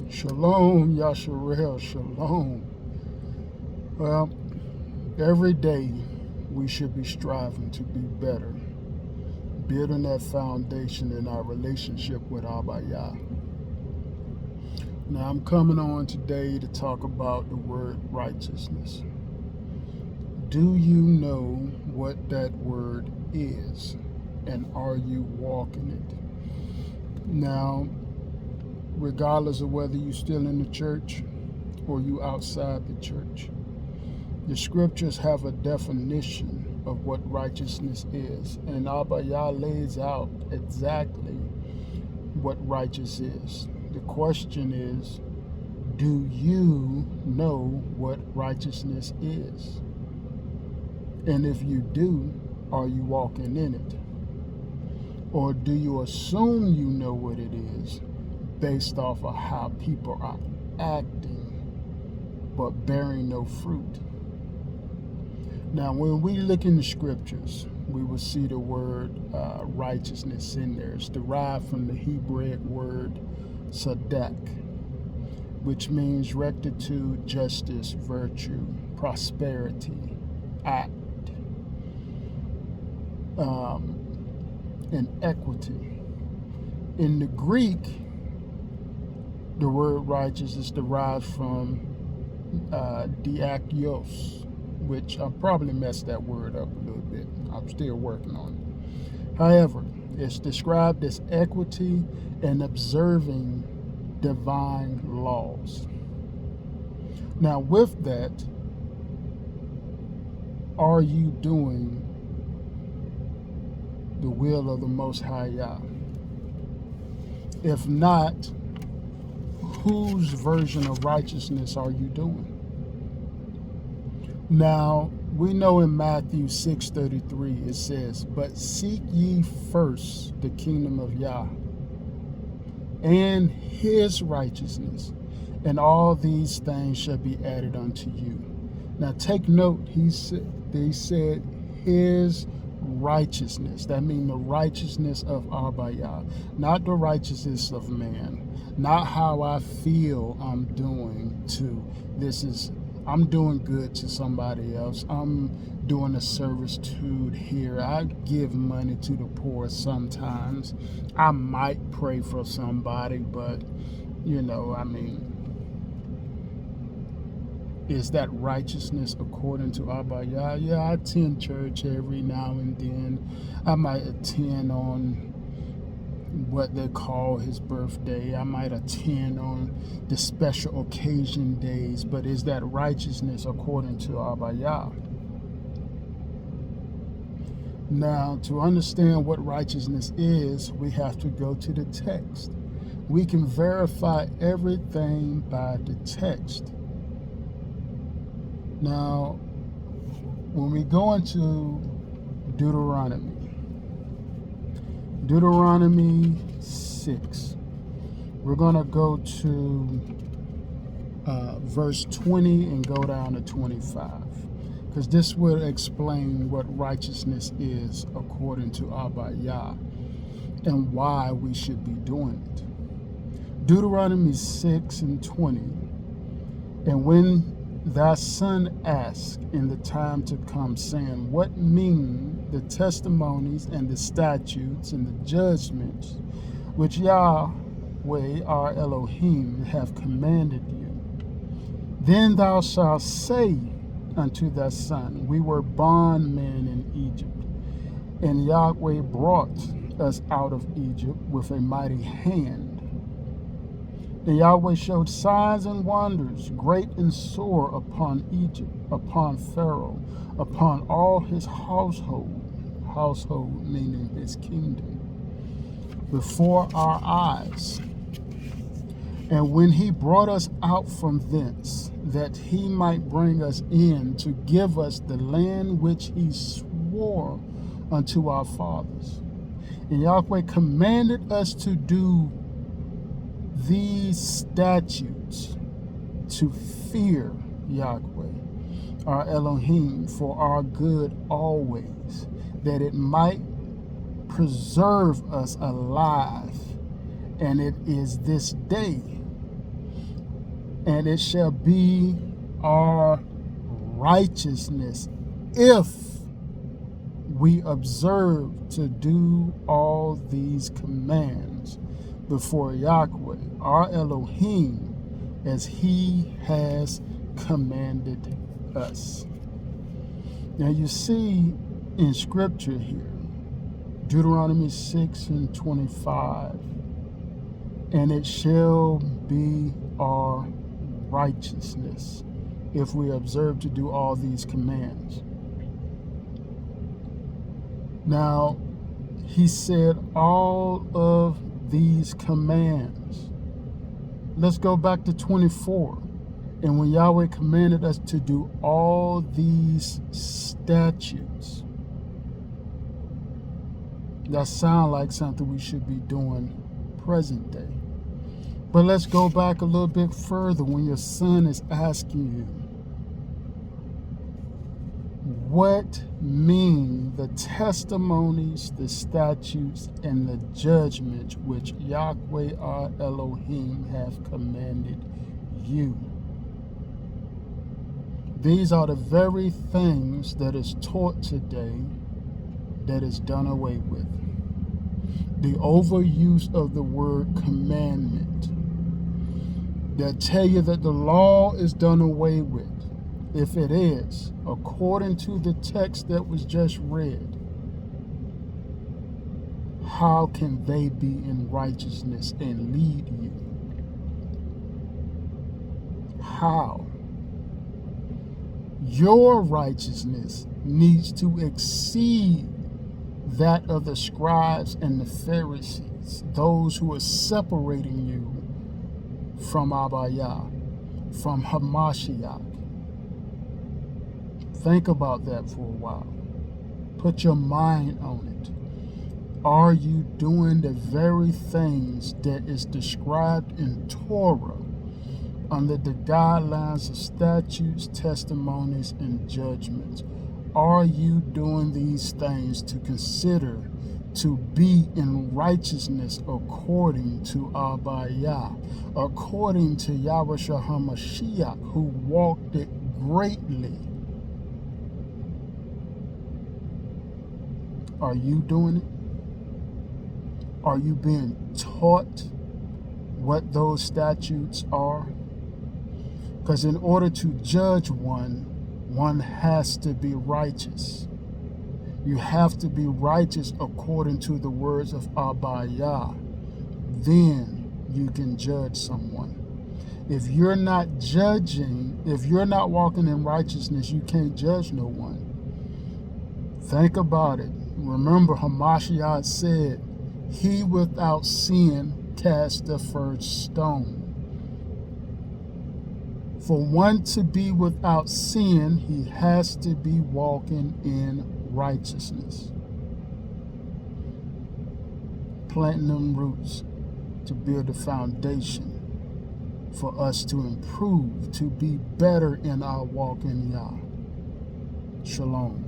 Shalom, Yasharel, shalom. Well, every day we should be striving to be better, building that foundation in our relationship with Abba Yah. Now, I'm coming on today to talk about the word righteousness. Do you know what that word is? And are you walking it? Now, regardless of whether you're still in the church or you outside the church, the scriptures have a definition of what righteousness is, and Abba Yah lays out exactly what righteous is. The question is, do you know what righteousness is? And if you do, are you walking in it? Or do you assume you know what it is based off of how people are acting but bearing no fruit? Now, when we look in the scriptures, we will see the word righteousness in there. It's derived from the Hebrew word sadak, which means rectitude, justice, virtue, prosperity, act, and equity. In the Greek, the word righteous is derived from diakios, which I probably messed that word up a little bit. I'm still working on it. However, it's described as equity and observing divine laws. Now, with that, are you doing the will of the Most High Yah? If not, whose version of righteousness are you doing? Now, we know in Matthew 6:33 it says, "But seek ye first the kingdom of Yah and his righteousness, and all these things shall be added unto you." Now take note, he said his righteousness. That means the righteousness of Abba Yah, not the righteousness of man, not how I feel I'm doing to I'm doing good to somebody else. I'm doing a servitude here. I give money to the poor sometimes. I might pray for somebody, but is that righteousness according to Abba Yah? Yeah, I attend church every now and then. I might attend on what they call his birthday. I might attend on the special occasion days, but is that righteousness according to Abba Yah? Now, to understand what righteousness is, we have to go to the text. We can verify everything by the text. Now, when we go into Deuteronomy 6, we're going to go to verse 20 and go down to 25, because this will explain what righteousness is according to Abba Yah and why we should be doing it. Deuteronomy 6 and 20, "And when thy son asked in the time to come, saying, What mean the testimonies and the statutes and the judgments which Yahweh our Elohim have commanded you? Then thou shalt say unto thy son, We were bondmen in Egypt, and Yahweh brought us out of Egypt with a mighty hand. And Yahweh showed signs and wonders, great and sore, upon Egypt, upon Pharaoh, upon all his household meaning his kingdom, before our eyes. And when he brought us out from thence, that he might bring us in to give us the land which he swore unto our fathers. And Yahweh commanded us to do these statutes, to fear Yahweh, our Elohim, for our good always, that it might preserve us alive. And it is this day and it shall be our righteousness if we observe to do all these commands before Yahweh, our Elohim, as he has commanded us. Now you see in scripture here, Deuteronomy 6:25, and it shall be our righteousness if we observe to do all these commands. Now, he said all of these commands. Let's go back to 24. And when Yahweh commanded us to do all these statutes, that sound like something we should be doing present day. But let's go back a little bit further when your son is asking you, what mean the testimonies, the statutes, and the judgments which Yahweh our Elohim have commanded you? These are the very things that is taught today that is done away with. The overuse of the word commandment that tell you that the law is done away with. If it is, according to the text that was just read, how can they be in righteousness and lead you? How? Your righteousness needs to exceed that of the scribes and the Pharisees, those who are separating you from Abba Yah, from Hamashiach. Think about that for a while. Put your mind on it. Are you doing the very things that is described in Torah under the guidelines of statutes, testimonies, and judgments? Are you doing these things to consider to be in righteousness according to Abba Yah, according to Yahushua HaMashiach, who walked it greatly? Are you doing it? Are you being taught what those statutes are? Because in order to judge one has to be righteous. You have to be righteous according to the words of Abba Yah. Then you can judge someone. If you're not judging, if you're not walking in righteousness, you can't judge no one. Think about it. Remember, Hamashiach said, he without sin cast the first stone. For one to be without sin, he has to be walking in righteousness. Planting them roots to build a foundation for us to improve, to be better in our walk in Yah. Shalom.